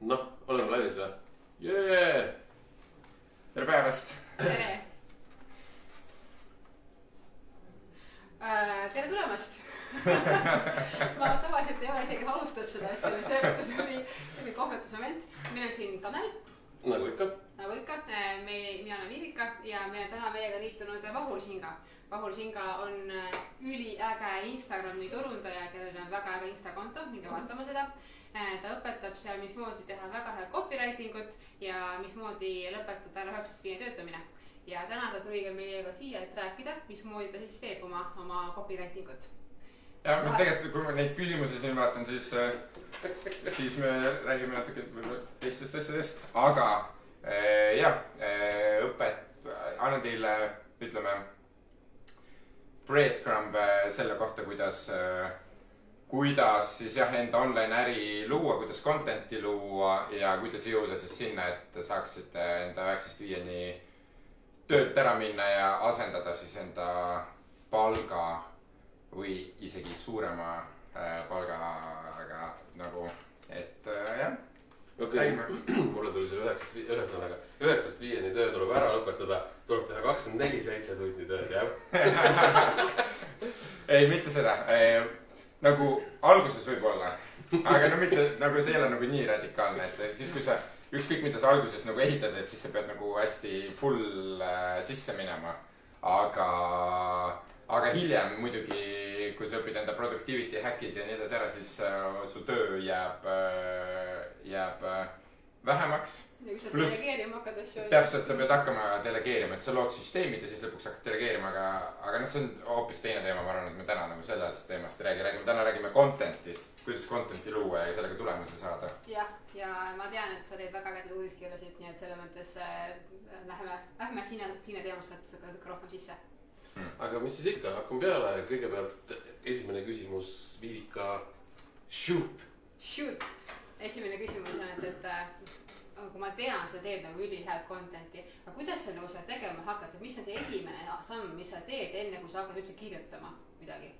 Noh, oleme laivis või? Jee! Tere päevast! Tere! Tere tulemast! Ma tavaliselt ei ole isegi alustab seda asja, see mõttes oli kohvetusmoment. Meil on siin Tanel. Nagu ikka. Mina olen Viivika ja meil on täna meiega liitunud Vahur Singa. Vahur Singa on üliäge Instagrami turundaja, kellel on väga äge Instakonto, minge vaatama seda. Ta õpetab seal, mismoodi teha väga head copywritingut ja mismoodi lõpetada ära 9-5 töötamine. Ja täna ta tuli ka meiega siia, et rääkida, mismoodi ta siis teeb oma copywritingut. Ja tegelikult, kui ma neid küsimusi siin vaatan, siis me räägime natuke teistest asjadest. Aga annan teile, ütleme, breadcrumb selle kohta, kuidas siis enda online äri luua, kuidas contenti luua ja kuidas jõuda siis sinna, et saaksite enda 9-5 töölt ära minna ja asendada siis enda palga või isegi suurema palgaga nagu, et jah. Okei, mulle tuli selle 9-5 töö tuleb ära lõpetada, tuleb teha 24/7 tundi tööd, jah? Ei, mitte seda. Nagu alguses võib olla, aga no mitte, nagu see ei ole nagu nii radikaalne, et siis kui sa ükskõik mida sa alguses nagu ehitad, et siis sa pead nagu hästi full sisse minema. Aga hiljem muidugi, kui sa õpid enda productivity hackid ja nii edasi ära, siis su töö jääb vähemaks. Ja kui sa delegeerima hakkad asju. Täpselt, sa pead hakkama delegeerima, et sa lood süsteemid ja siis lõpuks hakkad delegeerima, aga see on hoopis teine teema, ma arvan, et me täna nagu sellest teemast ei räägi. Täna räägime contentist, kuidas contenti luua ja sellega tulemusi saada. Jah, ja ma tean, et sa teed väga ägedaid uudiskirjasid, nii et selle mõttes lähme sinna teemast rohkem sisse. Aga mis siis ikka, hakkame peale. Kõigepealt esimene küsimus, Viivika, shoot! Shoot! Esimene küsimus on, et kui ma tean, sa teed nagu ülihead contenti, aga kuidas sa nagu seda tegema hakkad? Mis on see esimene samm, mis sa teed enne, kui sa hakkad üldse kirjutama midagi?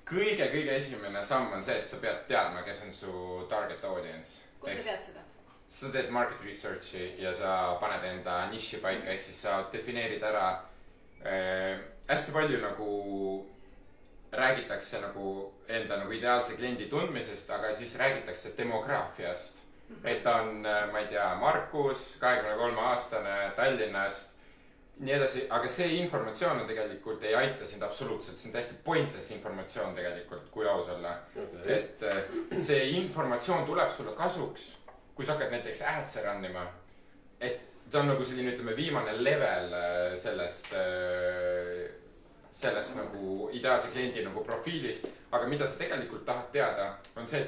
Kõige esimene samm on see, et sa pead teadma, kes on su target audience. Kus sa tead seda? Sa teed market researchi ja sa paned enda niši paika, ehk siis sa defineerid ära hästi palju nagu räägitakse nagu enda nagu ideaalse kliendi tundmisest, aga siis räägitakse demograafiast. Et ta on, ma ei tea, Markus, 23-aastane Tallinnast, nii edasi, aga see informatsioon tegelikult ei aita sind absoluutselt, see on täiesti pointless informatsioon tegelikult, kui aus olla. Et see informatsioon tuleb sulle kasuks, kui sa hakkad näiteks ads'e rannima, et ta on nagu selline, ütleme, viimane level sellest nagu ideaalse kliendi nagu profiilist, aga mida sa tegelikult tahad teada, on see,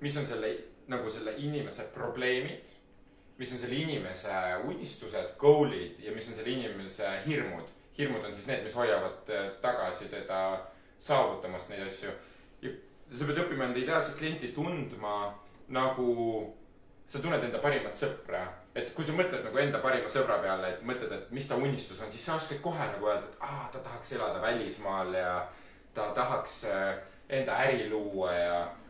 mis on selle inimese probleemid, mis on selle inimese unistused, goal'id ja mis on selle inimese hirmud. Hirmud on siis need, mis hoiavad tagasi teda saavutamast neid asju. Ja sa pead õppima enda ideaalse klienti tundma nagu sa tunned enda parimat sõpra. Et kui sa mõtled nagu enda parima sõbra peale, et mõtled, et mis ta unistus on, siis sa oskad kohe nagu öelda, et ta tahaks elada välismaal ja ta tahaks enda äri luua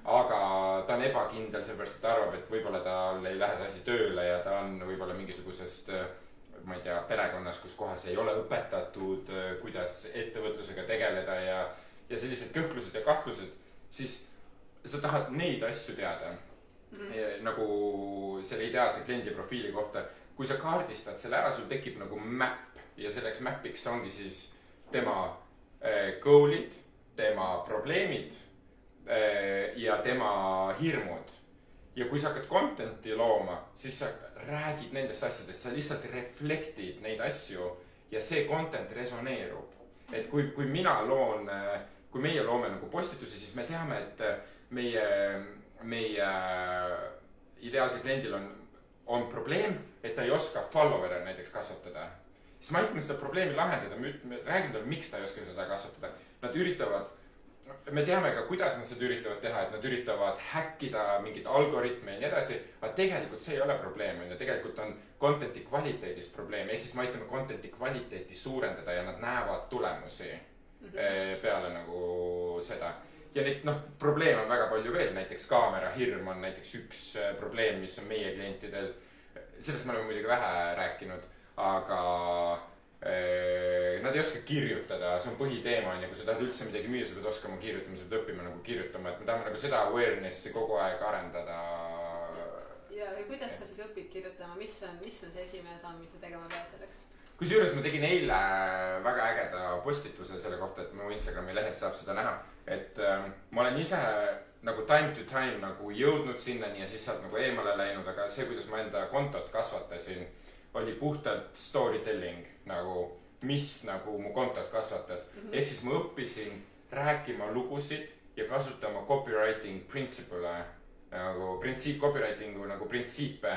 aga ta on ebakindel, sellepärast, et ta arvab, et võib-olla tal ei lähe see asi tööle ja ta on võib-olla mingisugusest, ma ei tea, perekonnas, kus kohas ei ole õpetatud, kuidas ettevõtlusega tegeleda ja sellised kõhklused ja kahtlused, siis sa tahad neid asju teada. Nagu selle ideaalse kliendi profiili kohta. Kui sa kaardistad selle ära, sul tekib nagu map ja selleks mapiks ongi siis tema goal'id, tema probleemid ja tema hirmud. Ja kui sa hakkad contenti looma, siis sa räägid nendest asjadest, sa lihtsalt reflektid neid asju ja see content resoneerub. Et kui meie loome nagu postitusi, siis me teame, et meie ideaalse kliendil on probleem, et ta ei oska follower'e näiteks kasvatada. Siis me aitame seda probleemi lahendada, me räägime talle, miks ta ei oska seda kasvatada. Nad üritavad, me teame ka, kuidas nad seda üritavad teha, et nad üritavad häkkida mingit algoritme ja nii edasi, aga tegelikult see ei ole probleem, ja tegelikult on contenti kvaliteedist probleem, ehk siis me aitame contenti kvaliteeti suurendada ja nad näevad tulemusi peale nagu seda. ja neid probleeme on väga palju veel, näiteks kaamera hirm on näiteks üks probleem, mis on meie klientidel. Sellest me oleme muidugi vähe rääkinud, aga nad ei oska kirjutada, see on põhiteema on ja kui sa tahad üldse midagi müüa, sa pead oskama kirjutama, sa pead õppima nagu kirjutama, et me tahame nagu seda awareness'i kogu aeg arendada. Ja kuidas sa siis õpid kirjutama, mis on see esimene samm, mis sa tegema pead selleks? Kusjuures ma tegin eile väga ägeda postituse selle kohta, et mu Instagrami lehel saab seda näha, et ma olen ise nagu time to time nagu jõudnud sinnani ja siis saad nagu eemale läinud, aga see, kuidas ma enda kontot kasvatasin, oli puhtalt storytelling nagu, mis nagu mu kontot kasvatas. Ehk siis ma õppisin rääkima lugusid ja kasutama copywriting principle'e, nagu copywritingu nagu printsiipe.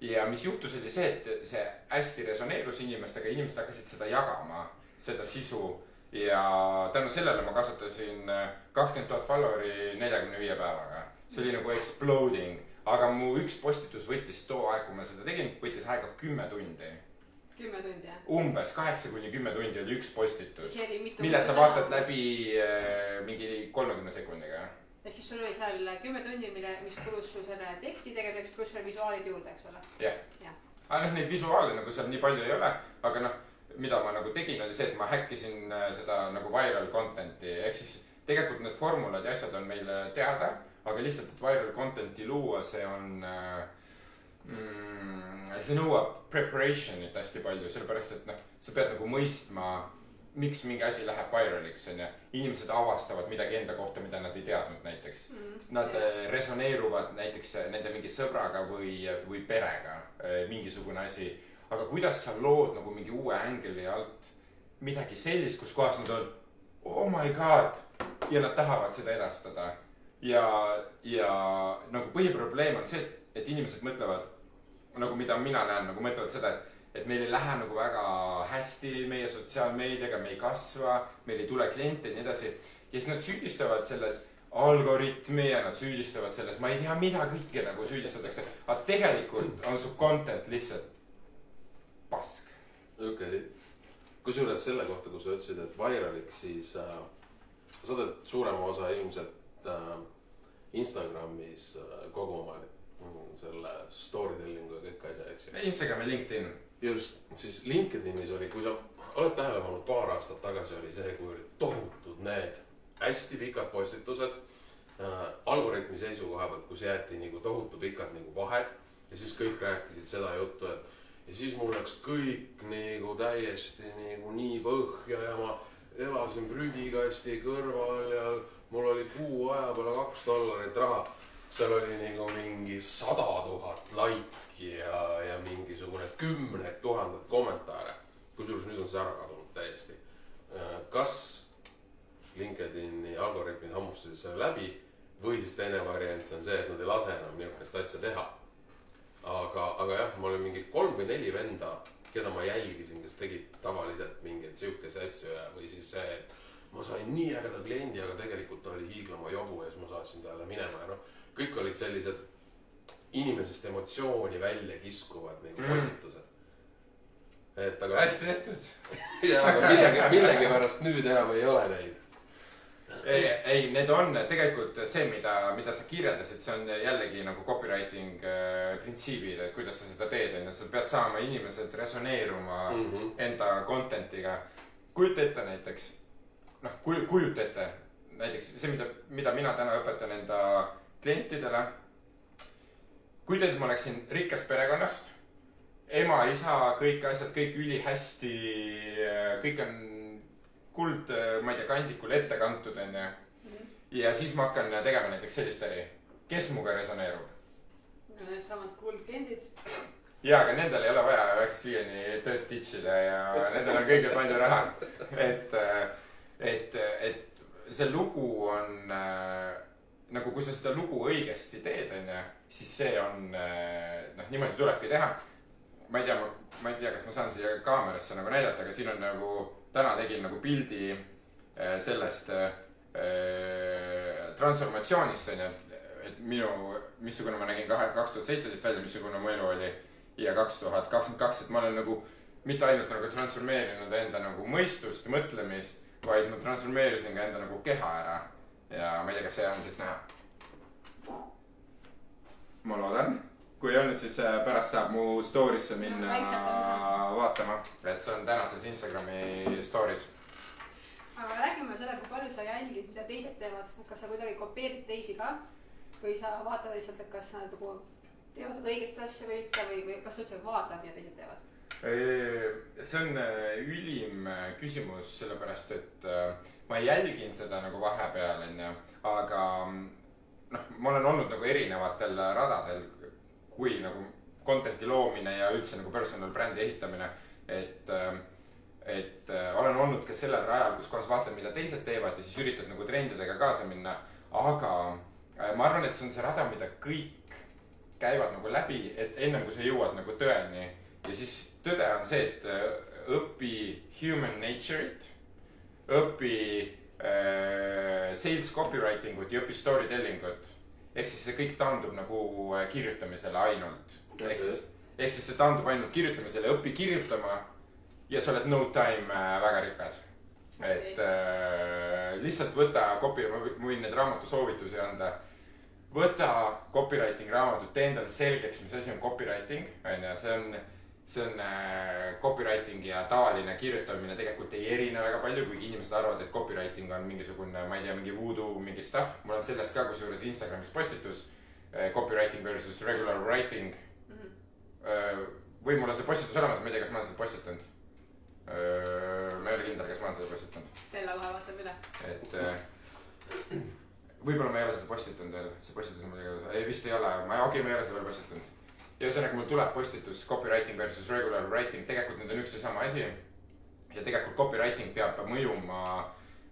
Ja mis juhtus oli see, et see hästi resoneerus inimestega, inimesed hakkasid seda jagama, seda sisu. Ja tänu sellele ma kasvatasin 20 000 followeri 45 päevaga. See oli nagu exploding, aga mu üks postitus võttis too aeg, kui ma seda tegin, võttis aega 10 tundi. 10 tundi, jah? Umbes 8-10 tundi oli üks postitus, mille sa vaatad läbi mingi 30 sekundiga. Ehk siis sul oli seal 10 tundi, mis kulus sul selle teksti tegemiseks, pluss selle visuaalid juurde, eks ole? Jah. Aga neid visuaale nagu seal nii palju ei ole, aga mida ma nagu tegin, oli see, et ma häkkisin seda nagu viral content'i. Ehk siis tegelikult need formulad ja asjad on meil teada, aga lihtsalt, et viral content'i luua, see on see nõuab preparation'it hästi palju, sellepärast, et sa pead nagu mõistma, miks mingi asi läheb viraliks, on ja inimesed avastavad midagi enda kohta, mida nad ei teadnud näiteks. Nad resoneeruvad näiteks nende mingi sõbraga või perega, mingisugune asi. Aga kuidas sa lood nagu mingi uue ängeli alt midagi sellist, kus kohas nad on, oh my god, ja nad tahavad seda edastada. Ja nagu põhiprobleem on see, et inimesed mõtlevad, nagu mida mina näen, nagu mõtlevad seda, et meil ei lähe nagu väga hästi meie sotsiaalmeediaga, me ei kasva, meil ei tule kliente ja nii edasi. Ja siis nad süüdistavad selles algoritmi ja nad süüdistavad selles, ma ei tea, mida kõike nagu süüdistatakse. Aga tegelikult on su content lihtsalt pask. Okei. Kusjuures selle kohta, kui sa ütlesid, et viraliks, siis sa teed suurema osa ilmselt Instagramis kogu oma selle storytellingu ja kõik asja, eks ju. Instagram ja LinkedIn. Just, siis LinkedInis oli, kui sa oled tähele pannud, paar aastat tagasi oli see, kui olid tohutud need hästi pikad postitused algoritmi seisukoha pealt, kus jäeti nagu tohutu pikad nagu vahed ja siis kõik rääkisid seda juttu, et ja siis mul läks kõik nagu täiesti nagu nii põhja ja ma elasin prügikasti kõrval ja mul oli kuu aja peale $2 raha. Seal oli nagu mingi 100 000 laiki ja mingisugune 10 000 kommentaare. Kusjuures nüüd on see ära kadunud täiesti. Kas LinkedIni algoritmid hammustasid selle läbi või siis teine variant on see, et nad ei lase enam niisugust asja teha. Aga jah, ma olin mingi 3 või 4 venda, keda ma jälgisin, kes tegid tavaliselt mingeid siukese asju või siis see, et ma sain nii ägeda kliendi, aga tegelikult oli hiiglama jobu ja siis ma saatsin talle minema ja kõik olid sellised inimesest emotsiooni välja kiskuvad nagu postitused. Hästi tehtud. Ja, aga millegi pärast nüüd enam ei ole neid. Ei, need on tegelikult see, mida sa kirjeldasid, see on jällegi nagu copywriting printsiibid, et kuidas sa seda teed. Sa pead saama inimesed resoneeruma enda contentiga. Kujuta ette näiteks, kujuta ette näiteks see, mida mina täna õpetan enda klientidele. Kujuta ette, ma oleksin rikkast perekonnast, ema, isa, kõik asjad, kõik üli hästi, kõik on kuld, ma ei tea, kandikul ette kantud on ja siis ma hakkan tegema näiteks sellist äri. Kes muga resoneerub? Samad kuldkliendid. Ja, aga nendel ei ole vaja 9-5 tööd ditšida ja nendel on kõige palju raha. Et see lugu on, nagu kui sa seda lugu õigesti teed, siis see on, niimoodi tulebki teha. Ma ei tea, kas ma saan siia kaamerasse nagu näidata, aga siin on nagu, täna tegin nagu pildi sellest transformatsioonist, et missugune ma nägin 2017 välja, missugune mu elu oli ja 2022, et ma olen nagu mitte ainult nagu transformeerinud enda nagu mõistust ja mõtlemist, vaid ma transformeerisin ka enda nagu keha ära. ja ma ei tea, kas see on siit näha. Ma loodan. Kui on nüüd, siis pärast saab mu story'sse minna vaatama. Et see on tänases Instagrami story's. Aga räägime seda, kui palju sa jälgid, mida teised teevad. Kas sa kuidagi kopeerid teisi ka? Või sa vaatad lihtsalt, et kas nad teevad õigest asja või ikka või kas üldse vaatad, mida teised teevad? See on ülim küsimus, sellepärast, et ma jälgin seda nagu vahepeal, aga ma olen olnud nagu erinevatel radadel, kui nagu content'i loomine ja üldse nagu personal brändi ehitamine, et olen olnud ka sellel rajal, kus kohas vaatan, mida teised teevad ja siis üritad nagu trendidega kaasa minna, aga ma arvan, et see on see rada, mida kõik käivad nagu läbi, et ennem kui sa jõuad nagu tõeni ja siis tõde on see, et õpi human nature'it, õpi sales copywriting ut ja õpi storytelling ut. Ehk siis see kõik taandub nagu kirjutamisele ainult. Ehk siis see taandub ainult kirjutamisele, õpi kirjutama ja sa oled no time väga rikas. Et lihtsalt võta copy, ma võin need raamatu soovitusi anda. Võta copywriting raamatut, tee endale selgeks, mis asi on copywriting. See on copywriting ja tavaline kirjutamine tegelikult ei erine väga palju, kuigi inimesed arvavad, et copywriting on mingisugune, ma ei tea, mingi voodoo, mingi stuff. Mul on sellest ka kusjuures Instagramis postitus copywriting versus regular writing. Või mul on see postitus olemas, ma ei tea, kas ma olen seda postitanud. Ma ei ole kindel, kas ma olen seda postitanud. Stella kohe vaatab üle. Et võib-olla ma ei ole seda postitanud veel. See postitus on muidugi, ei vist ei ole, ma ei ole seda veel postitanud. Ja ühesõnaga mul tuleb postitus copywriting versus regular writing, tegelikult need on üks ja sama asi. Ja tegelikult copywriting peab mõjuma,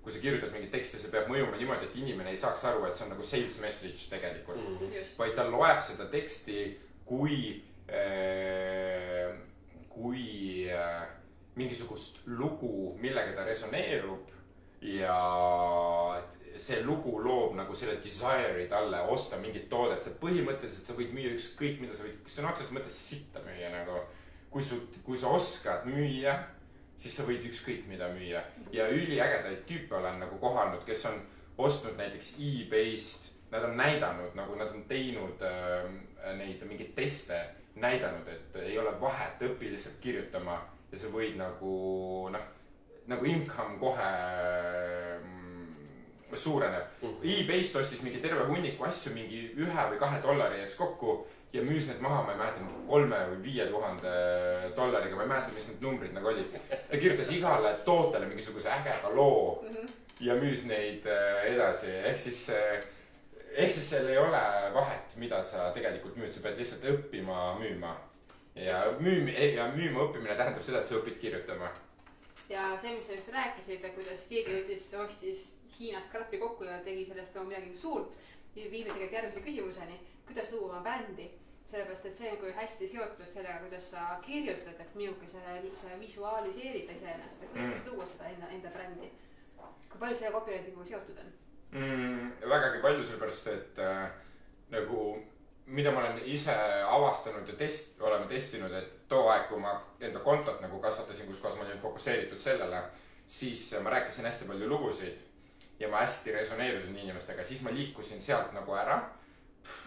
kui sa kirjutad mingit teksti, see peab mõjuma niimoodi, et inimene ei saaks aru, et see on nagu sales message tegelikult. Vaid ta loeb seda teksti kui mingisugust lugu, millega ta resoneerub ja see lugu loob nagu selle desire'i talle osta mingit toodet. See põhimõtteliselt sa võid müüa ükskõik, mida sa võid, sõna otseses mõttes sitta müüa nagu. Kui sa oskad müüa, siis sa võid ükskõik mida müüa. Ja üliägedaid tüüpe olen nagu kohanud, kes on ostnud näiteks eBay'st. Nad on näidanud, nagu nad on teinud neid mingid teste, näidanud, et ei ole vahet, õpi lihtsalt kirjutama ja sa võid nagu income kohe suureneb. eBay'st ostis mingi terve hunniku asju mingi $1 või $2 eest kokku ja müüs need maha, ma ei mäleta, mingi 3 või 5 000 $, ma ei mäleta, mis need numbrid nagu olid. Ta kirjutas igale tootele mingisuguse ägeda loo ja müüs neid edasi. Ehk siis seal ei ole vahet, mida sa tegelikult müüd, sa pead lihtsalt õppima müüma. Ja müüma õppimine tähendab seda, et sa õpid kirjutama. Ja see, mis sa just rääkisid, kuidas keegi ostis Hiinast krappi kokku ja tegi sellest midagi suurt, viime tegelikult järgmise küsimuseni, kuidas luua oma brändi. Sellepärast, et see on kui hästi seotud sellega, kuidas sa kirjutad, et milline sa visualiseerid iseennast ja kuidas siis luua seda enda brändi. Kui palju selle copywritinguga seotud on? Vägagi palju, sellepärast, et nagu, mida ma olen ise avastanud ja oleme testinud, et too aeg, kui ma enda kontot nagu kasvatasin, kus kohas ma olin fokusseeritud sellele, siis ma rääkisin hästi palju lugusid ja ma hästi resoneerusin inimestega, siis ma liikusin sealt nagu ära.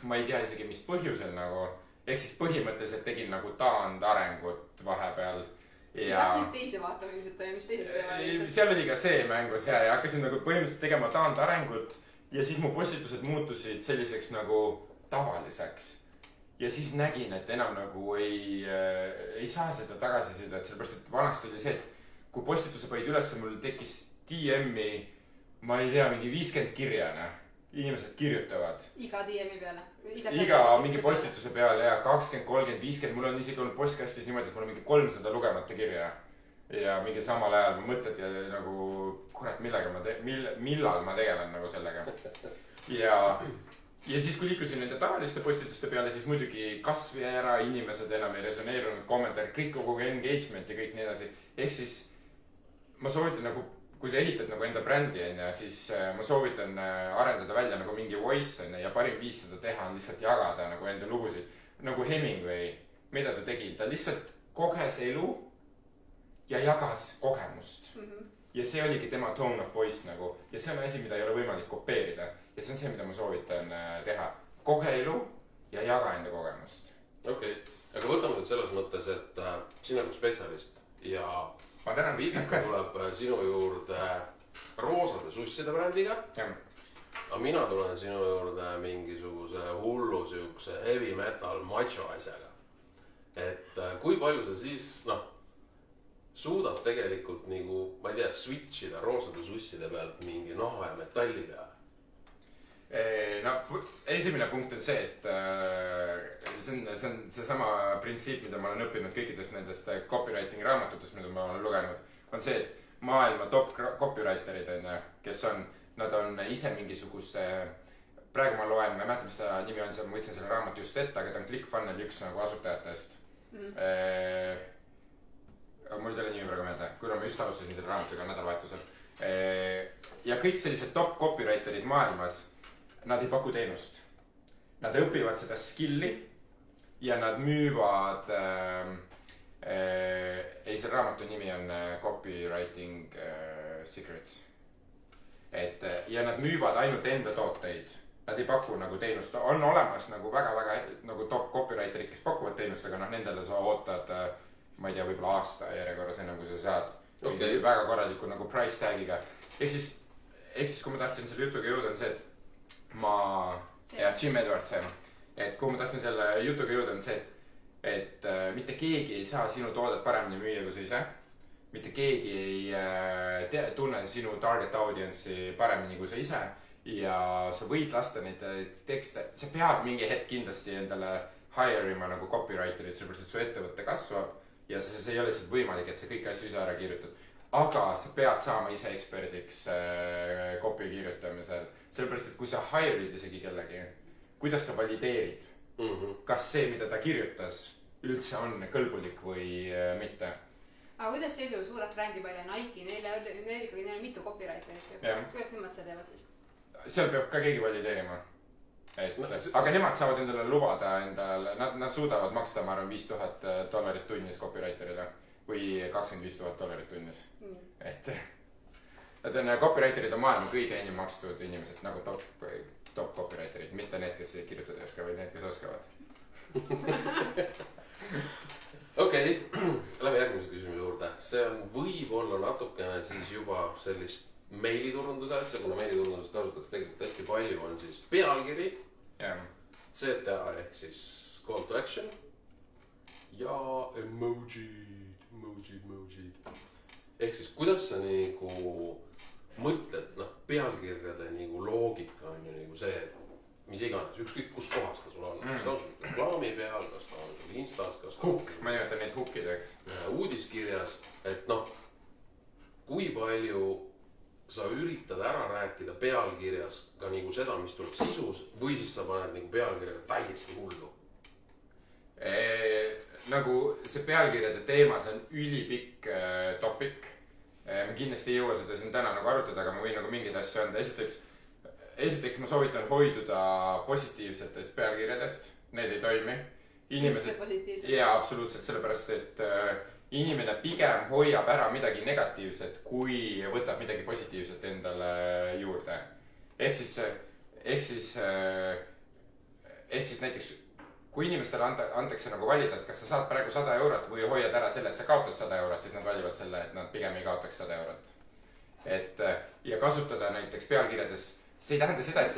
Ma ei tea isegi, mis põhjusel nagu, ehk siis põhimõtteliselt tegin nagu taandarengut vahepeal. Ja saab teisi vaatama ilmselt ja mis teised teevad? Seal oli ka see mängus ja hakkasin nagu põhimõtteliselt tegema taandarengut ja siis mu postitused muutusid selliseks nagu tavaliseks. Ja siis nägin, et enam nagu ei saa seda tagasisidet, sellepärast, et vanasti oli see, et kui postituse panid üles, mul tekkis DM-i, ma ei tea, mingi 50 kirjana. Inimesed kirjutavad. Iga DM-i peale? Iga mingi postituse peale ja 20, 30, 50. Mul on isegi olnud postkastis niimoodi, et mul on mingi 300 lugemata kirja. Ja mingi samal ajal ma mõtled ja nagu, kurat, millal ma tegelen nagu sellega. Ja siis, kui liikusin nende tavaliste postituste peale, siis muidugi kasv jäi ära, inimesed enam ei resoneerunud, kommentaar, kõik kogu engagement ja kõik nii edasi. Ehk siis ma soovitan nagu, kui sa ehitad nagu enda brändi, siis ma soovitan arendada välja nagu mingi voice ja parim viis seda teha on lihtsalt jagada nagu enda lugusid. Nagu Hemingway, mida ta tegi, ta lihtsalt koges elu ja jagas kogemust. ja see oligi tema tone of voice nagu ja see on asi, mida ei ole võimalik kopeerida ja see on see, mida ma soovitan teha. Koge elu ja jaga enda kogemust. Okei, aga võtame nüüd selles mõttes, et sina kui spetsialist ja ma tänan. Viivika tuleb sinu juurde roosade susside brändiga. Aga mina tulen sinu juurde mingisuguse hullu siukse heavy metal macho asjaga. Et kui palju sa siis, suudad tegelikult nagu, ma ei tea, switchida roosade susside pealt mingi naha ja metalli peale? No, esimene punkt on see, et see on seesama printsiip, mida ma olen õppinud kõikidest nendest copywriting raamatutest, mida ma olen lugenud, on see, et maailma top copywriterid on, kes on, nad on ise mingisuguse, praegu ma loen, ma ei mäleta, mis ta nimi on, ma võtsin selle raamatu just ette, aga ta on ClickFunneli üks nagu asutajatest. Mul ei ole nimi praegu meelde, kuna ma just alustasin selle raamatuga nädalavahetusel. Ja kõik sellised top copywriterid maailmas, nad ei paku teenust. Nad õpivad seda skilli ja nad müüvad, see raamatu nimi on Copywriting Secrets. Ja nad müüvad ainult enda tooteid. Nad ei paku nagu teenust. On olemas nagu väga-väga nagu top copywriterid, kes pakuvad teenust, aga nendele sa ootad, ma ei tea, võib-olla aasta järjekorras enam, kui sa saad väga korraliku nagu price tagiga. Ehk siis, kui ma tahtsin selle jutuga jõuda, on see, et Jim Edwards, et kui ma tahtsin selle jutuga jõuda, on see, et mitte keegi ei saa sinu toodet paremini müüa kui sa ise. Mitte keegi ei tunne sinu target audience'i paremini kui sa ise ja sa võid lasta neid tekste. Sa pead mingi hetk kindlasti endale hire'ima nagu copywriterit, sellepärast, et su ettevõtte kasvab ja see ei ole lihtsalt võimalik, et sa kõik asju ise ära kirjutad. Aga sa pead saama ise eksperdiks copy kirjutamisel. Sellepärast, et kui sa hire'id isegi kellegi, kuidas sa valideerid, kas see, mida ta kirjutas, üldse on kõlbulik või mitte. Aga kuidas selju suured brändipalja Nike, neil on mitu copywriterit. Kuidas nemad seda teevad siis? Seal peab ka keegi valideerima. Aga nemad saavad endale lubada endale, nad suudavad maksta, ma arvan, $5,000 tunnis copywriterile või $25,000 tunnis. Et nad on copywriterid on maailma kõige enim makstud inimesed nagu top copywriterid, mitte need, kes kirjutada ei oska, vaid need, kes oskavad. Okei, lähme järgmise küsimuse juurde. See on võib-olla natukene siis juba sellist meiliturunduse asja, kuna meiliturunduses kasutatakse tegelikult hästi palju, on siis pealkiri, CTA ehk siis call to action ja emojid. Ehk siis kuidas sa nagu mõtled, pealkirjade nagu loogika on ju nagu see, mis iganes, ükskõik kus kohas ta sul on. Kas ta on sul reklaami peal, kas ta on sul Instas, kas ta on sul ma nimetan neid hukkideks. Uudiskirjas, et kui palju sa üritad ära rääkida pealkirjas ka nagu seda, mis tuleb sisus või siis sa paned nagu pealkirjaga täiesti hullu? Nagu see pealkirjade teema, see on ülipikk topic. Me kindlasti ei jõua seda siin täna nagu arutada, aga ma võin nagu mingeid asju anda. Esiteks ma soovitan hoiduda positiivsetest pealkirjadest. Need ei toimi. Jaa, absoluutselt, sellepärast, et inimene pigem hoiab ära midagi negatiivset, kui võtab midagi positiivset endale juurde. Ehk siis näiteks kui inimestele antakse nagu valida, et kas sa saad praegu 100 eurot või hoiad ära selle, et sa kaotad 100 eurot, siis nad valivad selle, et nad pigem ei kaotaks 100 eurot. Ja kasutada näiteks pealkirjades, see ei tähenda seda, et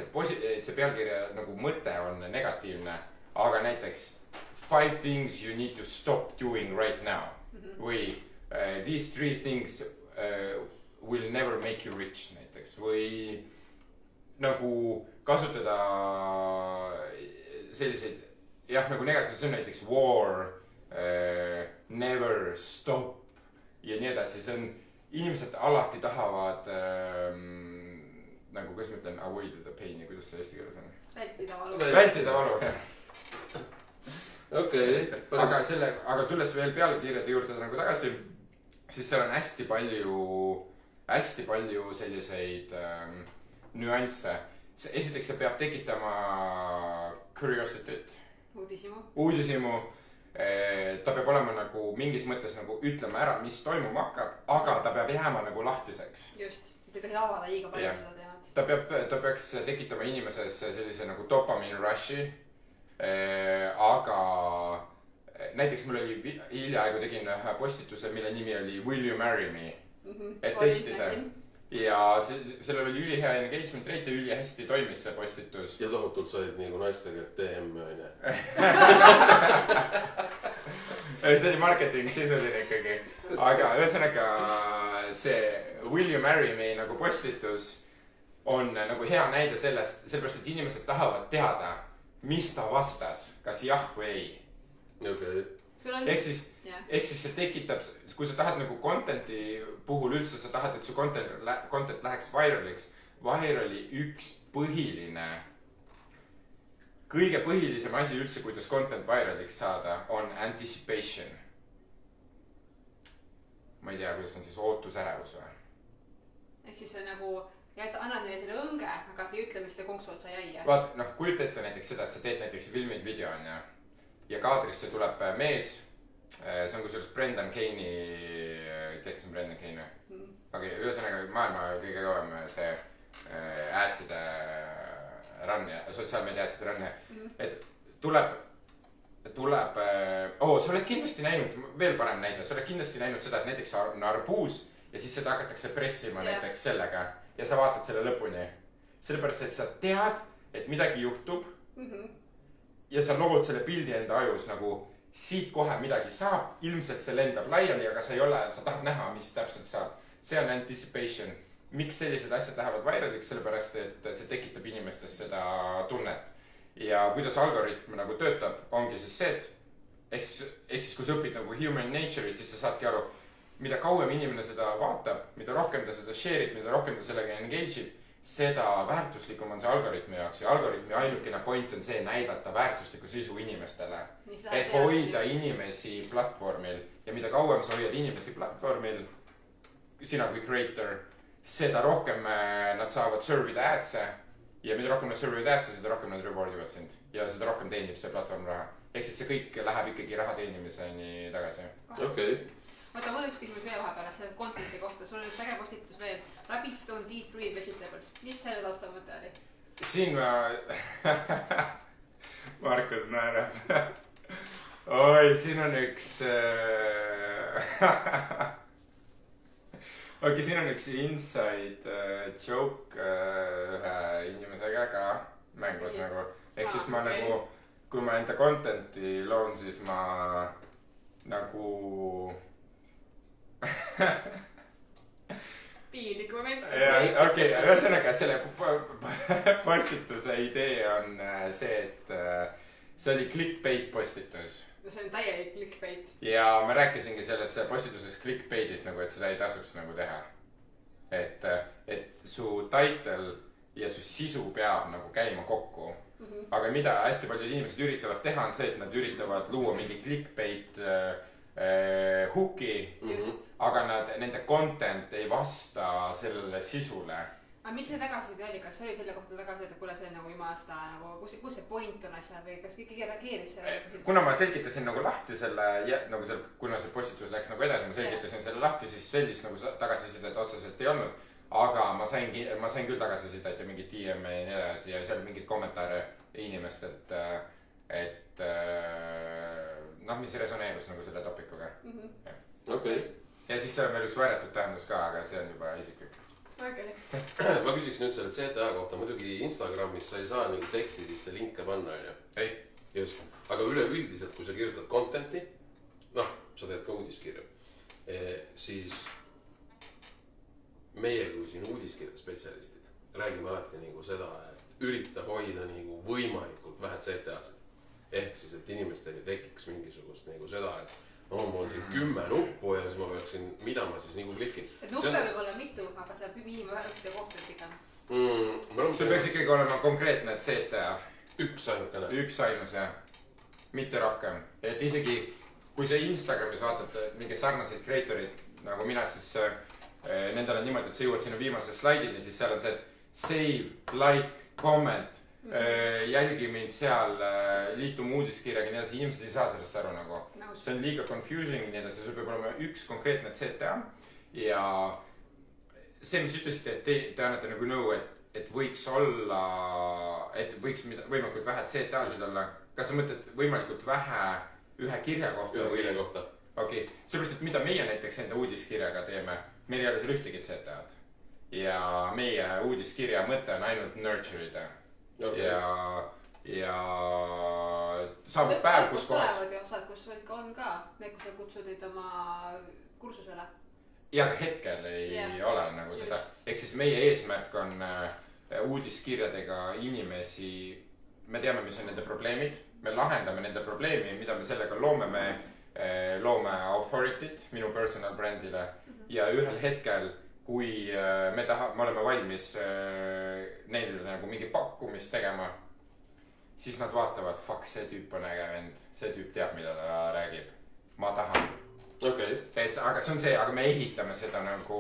see pealkirja nagu mõte on negatiivne, aga näiteks 5 things you need to stop doing right now või these 3 things will never make you rich näiteks või nagu kasutada selliseid nagu negatiivselt, see on näiteks war, never stop ja nii edasi. See on, inimesed alati tahavad nagu, kuidas ma ütlen, avoid the pain ja kuidas see eesti keeles on? Vältida valu, jah. Okei. Aga tulles veel pealkirjade juurde nagu tagasi, siis seal on hästi palju selliseid nüansse. Esiteks see peab tekitama curiosity't. Uudishimu. ta peab olema nagu mingis mõttes nagu ütlema ära, mis toimuma hakkab, aga ta peab jääma nagu lahtiseks. Just, ei tohi avada liiga palju seda teemat. Ta peaks tekitama inimeses sellise nagu dopamine rushi. Aga näiteks mul oli hiljaaegu tegin ühe postituse, mille nimi oli Will you marry me? Et testida. Ja sellel oli ülihea engagement rate ja ülihästi toimis see postitus. Ja tohutult sa olid nagu naistega DM, on ju. See oli marketing sisuline ikkagi. Aga ühesõnaga see Will you marry me nagu postitus on nagu hea näide sellest, sellepärast, et inimesed tahavad teada, mis ta vastas, kas jah või ei. Okay. Ehk siis see tekitab, kui sa tahad nagu content'i puhul üldse, sa tahad, et su content läheks viraliks. Virali üks põhiline, kõige põhilisem asi üldse, kuidas content viraliks saada, on anticipation. Ma ei tea, kuidas on siis ootusärevus või? Ehk siis see nagu, annad neile selle õnge, aga sa ei ütle, mis seda konksu otsa jäi. Vaat, kujuta ette näiteks seda, et sa teed näiteks filmid video on ja kaadrisse tuleb mees, see on kusjuures Brendan Kane'i, tea, kes on Brendan Kane või? Okay, ühesõnaga maailma kõige kõvem see adside run, sotsiaalmeedia adside run, et tuleb, sa oled kindlasti näinud, veel parem näide, sa oled kindlasti näinud seda, et näiteks on arbuus ja siis seda hakatakse pressima näiteks sellega ja sa vaatad selle lõpuni. Sellepärast, et sa tead, et midagi juhtub ja sa lood selle pildi enda ajus nagu siit kohe midagi saab, ilmselt see lendab laiali, aga sa tahad näha, mis täpselt saab. See on anticipation. Miks sellised asjad lähevad viraliks, sellepärast, et see tekitab inimestes seda tunnet. Ja kuidas algoritm nagu töötab, ongi siis see, et eks siis kui sa õpid nagu human nature'it, siis sa saadki aru, mida kauem inimene seda vaatab, mida rohkem ta seda share'ib, mida rohkem ta sellega engage'ib, seda väärtuslikum on see algoritmi jaoks ja algoritmi ainukene point on see näidata väärtuslikku sisu inimestele. Et hoida inimesi platvormil ja mida kauem sa hoiad inimesi platvormil, sina kui creator, seda rohkem nad saavad servida ads'e ja mida rohkem nad servida ads'e, seda rohkem nad rewardivad sind ja seda rohkem teenib see platvorm raha. Ehk siis see kõik läheb ikkagi raha teenimiseni tagasi. Okay. Oota, mul üks küsimus veel vahepeal selle content'i kohta. Sul on üks äge postitus veel. Rabbits don't eat free vegetables. Mis selle lausta mõte oli? Siin Markus naerab. Oi, siin on üks siin on üks inside joke ühe inimesega ka mängus nagu. Ehk siis ma nagu, kui ma enda content'i loon, siis ma nagu piinlik moment. Okei, ühesõnaga selle postituse idee on see, et see oli clickbait postitus. See on täielik clickbait. Ja ma rääkisingi selles postituses clickbaitis nagu, et seda ei tasuks nagu teha. Et su title ja su sisu peab nagu käima kokku. Aga mida hästi paljud inimesed üritavad teha on see, et nad üritavad luua mingi clickbait hooki, aga nende content ei vasta sellele sisule. Aga mis see tagasiside oli? Kas oli selle kohta tagasiside, kuule see nagu jumalasta, nagu, kus see point on asja või kas keegi reageeris selle? Kuna ma selgitasin nagu lahti selle, nagu kuna see postitus läks nagu edasi, ma selgitasin selle lahti, siis sellist nagu tagasisidet otseselt ei olnud. Aga ma sain küll tagasisidet ja mingit DM-e ja nii edasi ja seal mingid kommentaare inimestelt, et mis resoneerus nagu selle topikuga. Okay. Ja siis seal on veel üks varjatud tähendus ka, aga see on juba isiklik. Okay. Ma küsiks nüüd selle CTA kohta, muidugi Instagramis sa ei saa nagu teksti sisse linke panna, on ju? Ei. Just. Aga üleüldiselt, kui sa kirjutad content'i, sa teed ka uudiskirju, siis meie kui siin uudiskirjade spetsialistid räägime alati nagu seda, et ürita hoida nagu võimalikult vähe CTA-sid. Ehk siis, et inimestel ei tekiks mingisugust nagu seda, et mul on siin 10 nuppu ja siis ma peaksin, mida ma siis nagu klikin. Et nuppe võib olla mitu, aga see peab viima ühte kohta pigem. See peaks ikkagi olema konkreetne CTA. Üks ainukene. Üks ainus, jah. Mitte rohkem. Et isegi, kui sa Instagramis vaatad mingi sarnaseid creatorid, nagu mina, siis nendel on niimoodi, et sa jõuad sinna viimase slaidini, siis seal on see save, like, comment, jälgi mind seal, liitume uudiskirjaga, nii edasi, inimesed ei saa sellest aru nagu. See on liiga confusing, nii edasi, sul peab olema üks konkreetne CTA. Ja see, mis ütlesite, et te annate nagu nõu, et võiks olla, et võiks võimalikult vähe CTA-sid olla. Kas sa mõtled võimalikult vähe ühe kirja kohta? Ühe kirja kohta. Okei, sellepärast, et mida meie näiteks enda uudiskirjaga teeme, meil ei ole seal ühtegi CTA-d. Ja meie uudiskirja mõte on ainult nurture ida. Okay. Ja saabub päev, kus kohas. Tulevad ju osad, kus ikka on ka, need, kus sa kutsud neid oma kursusele. Ja, aga hetkel ei ole nagu seda. Ehk siis meie eesmärk on uudiskirjadega inimesi, me teame, mis on nende probleemid, me lahendame nende probleemi, mida me sellega loome, me loome authority't minu personal brandile ja ühel hetkel kui me oleme valmis neile nagu mingi pakkumist tegema, siis nad vaatavad, fuck, see tüüp on äge vend, see tüüp teab, mida ta räägib. Ma tahan. Okay. Aga see on see, aga me ehitame seda nagu,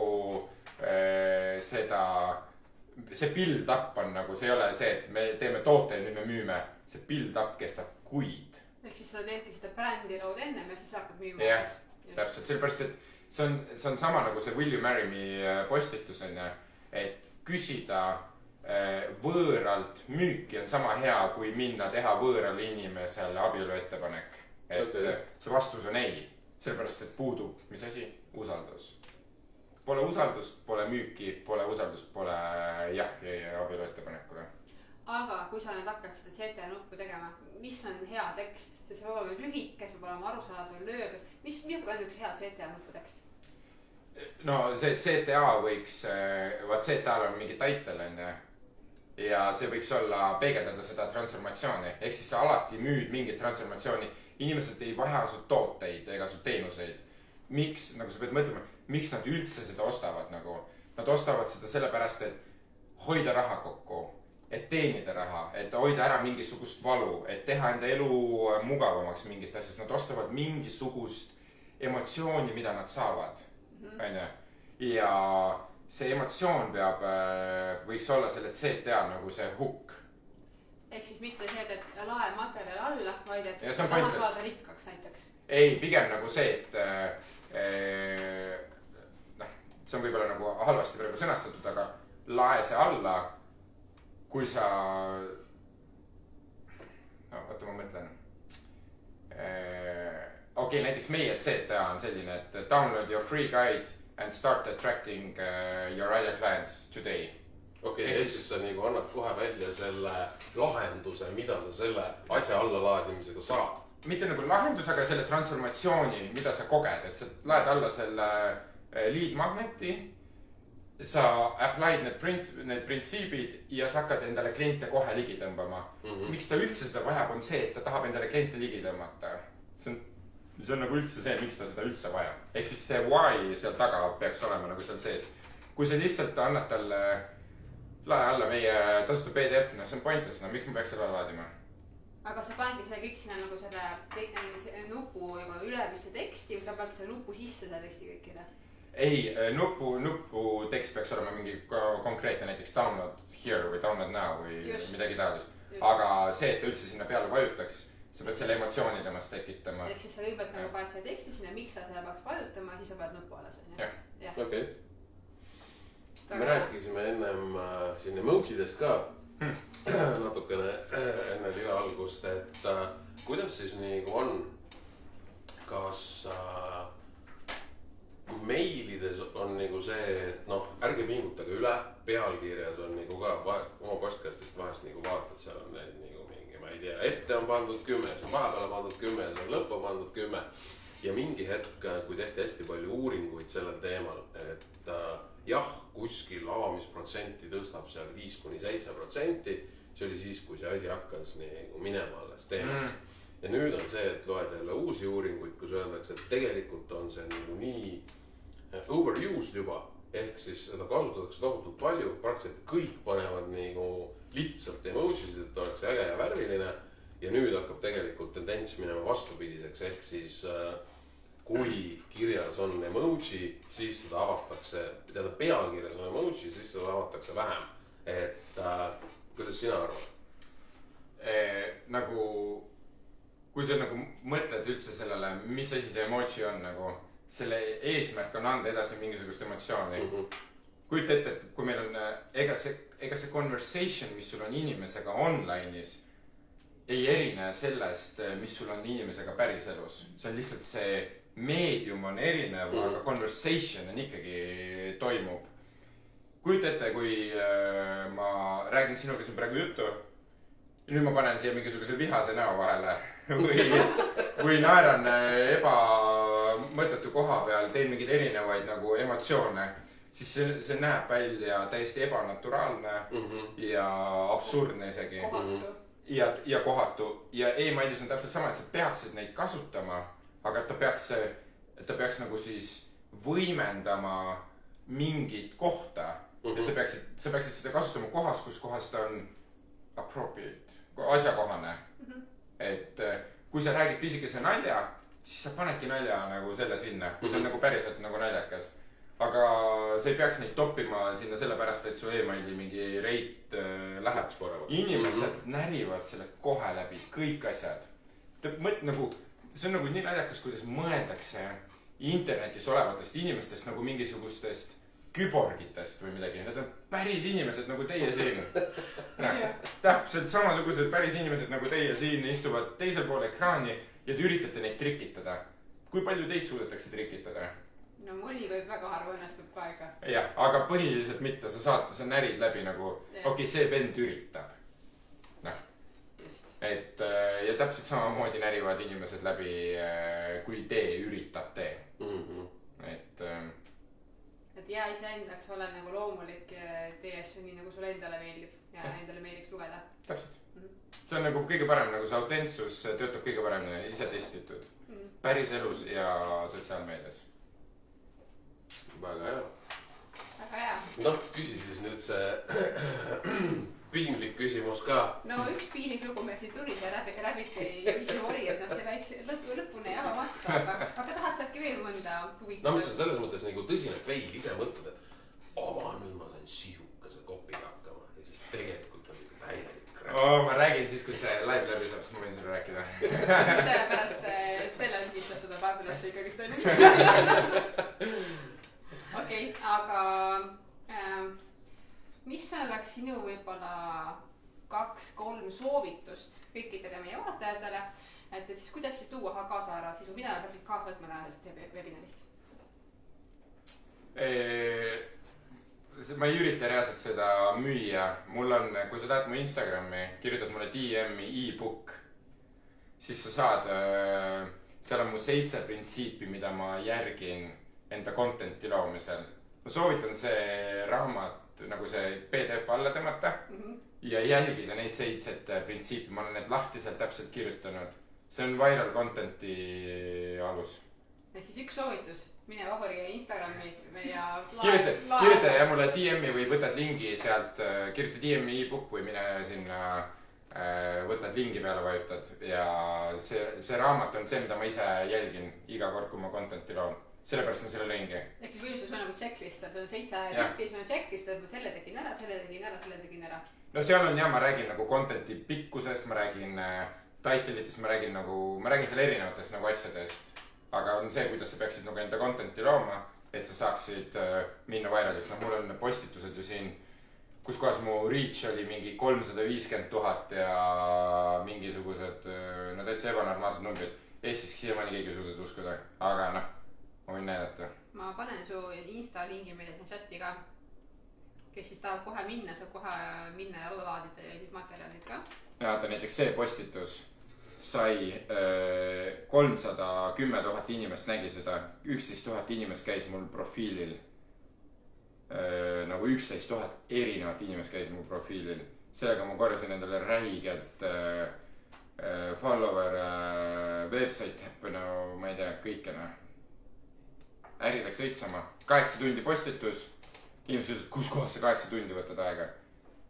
see build up on nagu, see ei ole see, et me teeme toote ja nüüd me müüme. See build up kestab kuid. Ehk siis sa teedki seda brändi lood ennem ja siis hakkad müüma. Jah, täpselt, sellepärast, et see on sama nagu see Will You Marry Me postitus on, et küsida võõralt müüki on sama hea, kui minna teha võõrale inimesele abielu ettepanek. Et see vastus on ei, sellepärast, et puudub, mis asi? Usaldus. Pole usaldust, pole müüki, pole usaldust, pole jah abielu ettepanekule. Aga kui sa nüüd hakkad seda CTA nuppu tegema, mis on hea tekst? See peab olema lühike, see peab olema arusaadav, lööb. Mis on üks hea CTA nuppu tekst? No see CTA võiks, CTA-l on mingi title on ja see võiks olla peegeldada seda transformatsiooni. Ehk siis sa alati müüd mingit transformatsiooni. Inimesed ei vaja su tooteid ega su teenuseid. Miks, nagu sa pead mõtlema, miks nad üldse seda ostavad nagu? Nad ostavad seda sellepärast, et hoida raha kokku. Et teenida raha, et hoida ära mingisugust valu, et teha enda elu mugavamaks mingist asjast. Nad ostavad mingisugust emotsiooni, mida nad saavad. Ja see emotsioon võiks olla selle CTA nagu see hook. Ehk siis mitte see, et lae materjal alla, vaid et taha saada rikkaks näiteks. Ei, pigem nagu see, et see on võib-olla nagu halvasti praegu sõnastatud, aga lae see alla. Kui sa, oota ma mõtlen. Okei, näiteks meie CTA on selline, et download your free guide and start attracting your ideal clients today. Okei, siis sa nagu annad kohe välja selle lahenduse, mida sa selle asja allalaadimisega saad. Mitte nagu lahendus, aga selle transformatsiooni, mida sa koged, et sa laed alla selle lead magneti. Sa applied need printsiibid ja sa hakkad endale kliente kohe ligi tõmbama. Miks ta üldse seda vajab, on see, et ta tahab endale kliente ligi tõmmata. See on nagu üldse see, miks ta seda üldse vajab. Ehk siis see why seal taga peaks olema nagu seal sees. Kui sa lihtsalt annad talle lae alla meie tasuta PDF, see on pointless, miks ma peaks selle laadima? Aga sa panedki selle kõik sinna nagu selle nupu ülemisse teksti või sa paned selle nupu sisse selle teksti kõikide? Ei, nupu tekst peaks olema mingi konkreetne, näiteks download here või download now või midagi taolist. Aga see, et ta üldse sinna peale vajutaks, sa pead selle emotsiooni temast tekitama. Ehk siis sa kõigepealt nagu paned selle teksti sinna, miks sa seda peaks vajutama, siis sa paned nupu alles. Jah. Okei. Me rääkisime ennem siin emotsidest ka natukene enne live algust, et kuidas siis nagu on, kas meilides on nagu see, et ärge pingutage üle, pealkirjas on nagu ka oma postkastist vahest nagu vaatad, seal on need nagu mingi, ma ei tea, ette on pandud 10, see on vahepeal pandud 10, see on lõppu pandud 10 ja mingi hetk, kui tehti hästi palju uuringuid sellel teemal, et jah, kuskil avamisprotsenti tõstab seal 5-7%, see oli siis, kui see asi hakkas nagu minema alles teemaks. Ja nüüd on see, et loed jälle uusi uuringuid, kus öeldakse, et tegelikult on see nagu nii overused juba, ehk siis seda kasutatakse tohutult palju, praktiliselt kõik panevad nagu lihtsalt emojisid, et oleks äge ja värviline ja nüüd hakkab tegelikult tendents minema vastupidiseks, ehk siis kui kirjas on emoji, siis seda avatakse, pealkirjas on emoji, siis seda avatakse vähem, et kuidas sina arvad? nagu kui sa nagu mõtled üldse sellele, mis asi see emoji on nagu, selle eesmärk on anda edasi mingisugust emotsiooni. Kujuta ette, et kui meil on, ega see conversation, mis sul on inimesega online'is, ei erine sellest, mis sul on inimesega päris elus. See on lihtsalt see meedium on erinev, aga conversation on ikkagi toimub. Kujuta ette, kui ma räägin sinuga siin praegu juttu, nüüd ma panen siia mingisuguse vihase näo vahele või naeran ebamõttetu koha peal, teen mingeid erinevaid nagu emotsioone, siis see näeb välja täiesti ebanaturaalne ja absurdne isegi. Kohatu. Ja kohatu. Ja e-mailis on täpselt sama, et sa peaksid neid kasutama, aga ta peaks nagu siis võimendama mingit kohta ja sa peaksid seda kasutama kohas, kus kohas ta on appropriate, asjakohane. Et kui sa räägid pisikese nalja, siis sa panedki nalja nagu selle sinna, kui see on nagu päriselt nagu naljakas. Aga sa ei peaks neid toppima sinna sellepärast, et su e-maili mingi reit läheb. Inimesed närivad selle kohe läbi, kõik asjad. See on nagu nii naljakas, kuidas mõeldakse internetis olevatest inimestest nagu mingisugustest küborgitest või midagi. Need on päris inimesed nagu teie siin. Täpselt samasugused päris inimesed nagu teie siin istuvad teisel pool ekraani ja te üritate neid trikitada. Kui palju teid suudetakse trikitada? No mõnikord väga harva õnnestub ka aega. Jah, aga põhiliselt mitte. Sa närid läbi nagu, okei, see vend üritab. Et ja täpselt samamoodi närivad inimesed läbi, kui te üritate. Et jää iseendaks, ole nagu loomulik ja tee asju nii, nagu sulle endale meeldib ja endale meeldiks lugeda. Täpselt. See on nagu kõige parem, nagu see autentsus töötab kõige parem ise testitud. Päris elus ja sotsiaalmeedias. Väga hea. Väga hea. Noh, küsi siis nüüd see piinlik küsimus ka. No üks piinlik lugu meil siin tuli ja läbiti siis oli, et see väikse lõpuni avamata, aga tahad sa äkki veel mõnda huvitav? No mis on selles mõttes nagu tõsine feil, ise mõtled, et nüüd ma sain sihukese kopiga hakkama ja siis tegelikult on täielik krääb. Ma räägin siis, kui see live läbi saab, siis ma võin sulle rääkida. Sellepärast Stella on lihtsalt seda Barbarossa ikkagist on. Okei, aga mis oleks sinu võib-olla 2-3 soovitust kõikidele meie vaatajatele, et siis kuidas siis tuua kaasa ära sisu, mida peaksid kaasa võtma tänasest webinarist? Ma ei ürita reaalselt seda müüa. Mul on, kui sa lähed mu Instagrami, kirjutad mulle DM-i e-book, siis sa saad, seal on mu 7 printsiipi, mida ma järgin enda contenti loomisel. Ma soovitan see raamat nagu see PDF alla tõmmata ja jälgida neid 7 printsiipi. Ma olen need lahtiselt täpselt kirjutanud. See on viral contenti alus. Ehk siis üks soovitus, mine Vabariigi Instagrami ja kirjuta ja mulle DM-i või võtad lingi sealt, kirjuta DM-i e-book või mine sinna, võtad lingi peale, vajutad ja see raamat on see, mida ma ise jälgin iga kord, kui ma contenti loon. Sellepärast ma selle lõingi. Ehk siis põhjustus on nagu checklist, et on 7 tippi, siis on checklist, et ma selle tegin ära, selle tegin ära. No seal on ma räägin nagu contenti pikkusest, ma räägin title'itest, ma räägin seal erinevatest nagu asjadest. Aga on see, kuidas sa peaksid nagu enda contenti looma, et sa saaksid minna viraliks. Mul on postitused ju siin, kus kohas mu reach oli mingi 350 000 ja mingisugused, no täitsa ebanormaalsed numbrid. Eestis siiamaani keegi suusasid uskuda, aga noh. Ma võin näidata. Ma panen su Insta lingi meile siin chati ka. Kes siis tahab kohe minna, saab kohe minna ja laadida ja siis materjalid ka. Ja näiteks see postitus sai 310 000 inimest nägi seda. 11 000 inimest käis mul profiilil. Nagu 11 000 erinevat inimest käis mul profiilil. Sellega ma korjasin endale räigelt follower, website, no ma ei tea, kõikene. Äri läks õitsama. 8 tundi postitus. Inimesed ütlevad, kus kohas sa 8 tundi võtad aega.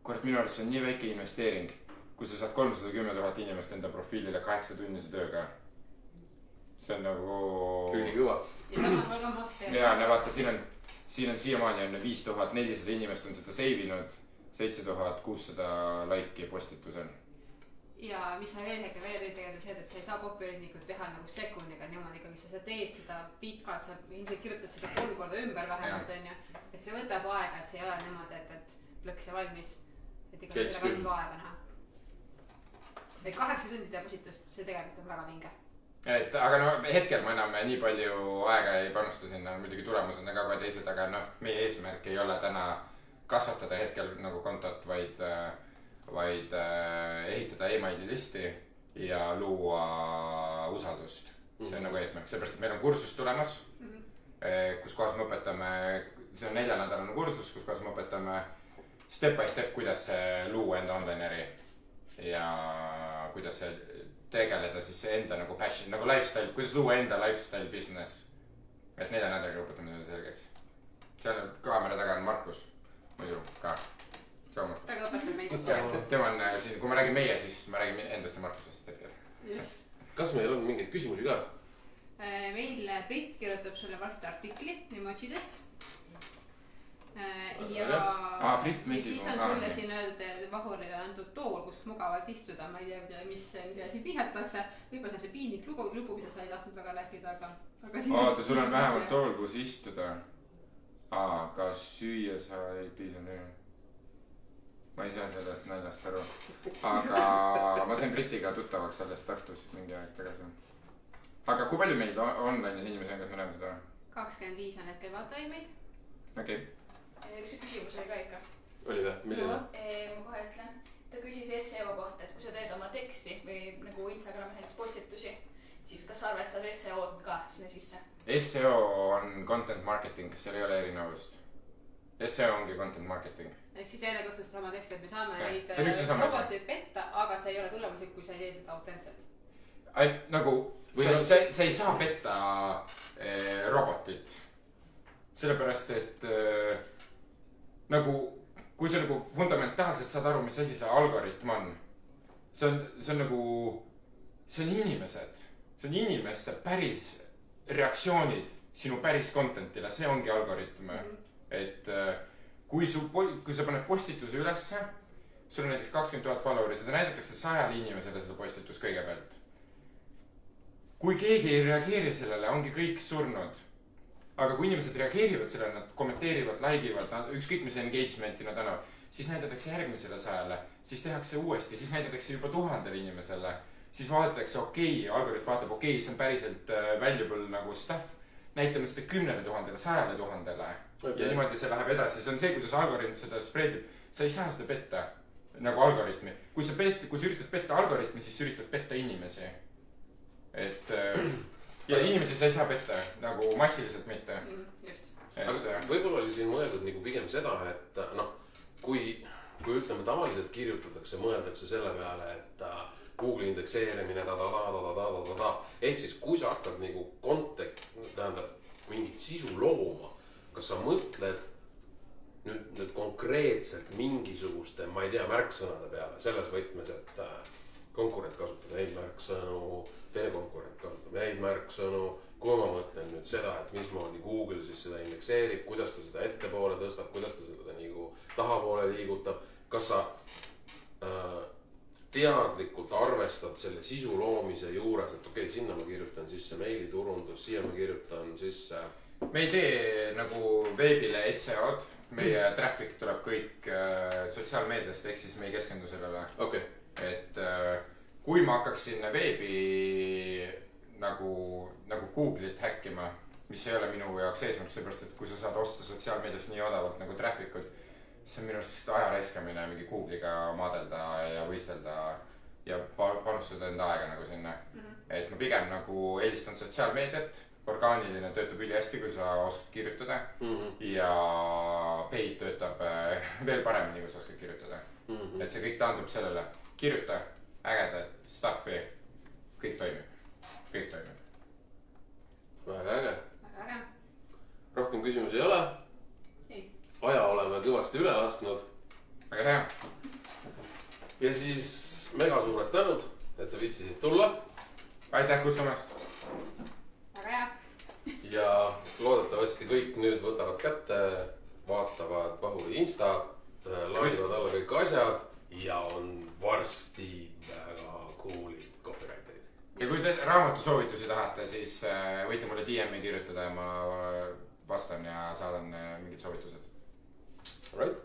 Kurat, minu arust see on nii väike investeering, kui sa saad 310 000 inimest enda profiilile 8 tunnise tööga. See on nagu... Ülikõva. Ja samas väga maske. Ja vaata, siin on siiamaani 5400 inimest on seda seivinud, 7600 laiki postitusel. ja mis sa veel hetkel välja tõid tegelikult see, et sa ei saa copywriting'ut teha nagu sekundiga niimoodi ikkagi, sa teed seda pikalt, sa ilmselt kirjutad seda 3 korda ümber vähemalt onju. Et see võtab aega, et see ei ole niimoodi, et plõks ja valmis. Et ikka seda valmi aega näha. Et 8 tundi depositust, see tegelikult on väga vinge. Et aga no hetkel ma enam nii palju aega ei panusta sinna, muidugi tulemused on ka kohe teised, aga noh, meie eesmärk ei ole täna kasvatada hetkel nagu kontot, vaid ehitada emaili listi ja luua usaldust. See on nagu eesmärk, seepärast, et meil on kursus tulemas, kus kohas me õpetame, see on 4-nädalane kursus, kus kohas me õpetame step by step, kuidas luua enda online'eri ja kuidas tegeleda siis enda nagu passion, nagu lifestyle, kuidas luua enda lifestyle business. Et 4 nädalaga õpetame selle selgeks. Seal kaamera taga on Markus, muidu ka. Ta ka õpetab meid. Tema on siin, kui ma räägin meie, siis ma räägin endast ja Markusest hetkel. Just. Kas meil on mingeid küsimusi ka? Meil Brit kirjutab sulle varsti artikli emotsidest. Ja siis on sulle siin öelda Vahurile antud tool, kus mugavalt istuda. Ma ei tea, mida siin vihjatakse. Võib-olla see piinlik lugu, mida sa ei tahtnud väga rääkida, aga siin... Oota, sul on vähemalt tool, kus istuda. Kas süüa sa ei piisanud? Ma ei saa sellest naljast aru. Aga ma sain Britiga tuttavaks sellest Tartus mingi aeg tagasi. Aga kui palju meil online'is inimesi on, kas me näeme seda? 25 on hetkel vaatajaid meid. Okei. Üks küsimus oli ka ikka. Oli või? Milline? Ma kohe ütlen. Ta küsis SEO kohta, et kui sa teed oma teksti või nagu Instagramis näiteks postitusi, siis kas arvestad SEO-d ka sinna sisse? SEO on content marketing, seal ei ole erinevust. SEO ongi content marketing. Ehk siis jälle kohta sama tekst, et me saame neid roboteid petta, aga see ei ole tulemuslik, kui sa ei tee seda autentselt. Nagu, sa ei saa petta robotit. Sellepärast, et nagu, kui sa nagu fundamentaalselt saad aru, mis asi see algoritm on, see on nagu, see on inimesed. See on inimeste päris reaktsioonid sinu päris contentile, see ongi algoritm. Et kui sa paned postituse ülesse, sul on näiteks 20 000 followeri, seda näidatakse 100 inimesele seda postitus kõigepealt. Kui keegi ei reageeri sellele, ongi kõik surnud. Aga kui inimesed reageerivad sellele, nad kommenteerivad, like'ivad, ükskõik mis engagementi nad annavad, siis näidatakse järgmisele 100-le, siis tehakse uuesti, siis näidatakse juba 1000 inimesele, siis vaadatakse algoritm vaatab, see on päriselt valuable nagu stuff, näitame seda 10 000-le, 100 000-le. Ja niimoodi see läheb edasi, see on see, kuidas algoritm seda spreadib. Sa ei saa seda petta nagu algoritmi. Kui sa üritad petta algoritmi, siis üritad petta inimesi. Ja inimesi sa ei saa petta, nagu massiliselt mitte. Aga võib-olla oli siin mõeldud nagu pigem seda, et kui ütleme tavaliselt kirjutatakse, mõeldakse selle peale, et Google indekseerimine, ehk siis kui sa hakkad nagu mingit sisu looma, kas sa mõtled nüüd konkreetselt mingisuguste, ma ei tea, märksõnade peale, selles võtmes, et konkurent kasutab neid märksõnu, teine konkurent kasutab neid märksõnu, kui ma mõtlen nüüd seda, et mismoodi Google siis seda indekseerib, kuidas ta seda ettepoole tõstab, kuidas ta seda nagu tahapoole liigutab, kas sa teadlikult arvestad selle sisu loomise juures, et sinna ma kirjutan sisse meiliturundus, siia ma kirjutan sisse... Me ei tee nagu veebile SEO-d, meie traffic tuleb kõik sotsiaalmeediast, ehk siis me ei keskendu sellele. Okay. Et kui ma hakkaksin veebi nagu Google'it häkkima, mis ei ole minu jaoks eesmärk, seepärast, et kui sa saad osta sotsiaalmeediast nii odavalt nagu traffic'ud, see on minu arust aja raiskamine mingi Google'iga maadelda ja võistelda ja panustada enda aega nagu sinna. Et ma pigem nagu eelistan sotsiaalmeediat, orgaaniline töötab üli hästi, kui sa oskad kirjutada ja paid töötab veel paremini, kui sa oskad kirjutada. Et see kõik taandub sellele, kirjuta, ägedad, stuffi, kõik toimib. Väga äge. Väga äge. Rohkem küsimusi ei ole? Ei. Aja oleme kõvasti üle lasknud. Väga hea. Ja siis mega suured tänud, et sa viitsisid tulla. Aitäh kutsumast. Väga hea. Ja loodetavasti kõik nüüd võtavad kätte, vaatavad Vahuri Insta, laivad alla kõik asjad ja on varsti väga raamatusoovitusi tahate, siis võite mulle DM-i kirjutada ja ma vastan ja saadan mingid soovitused. Right.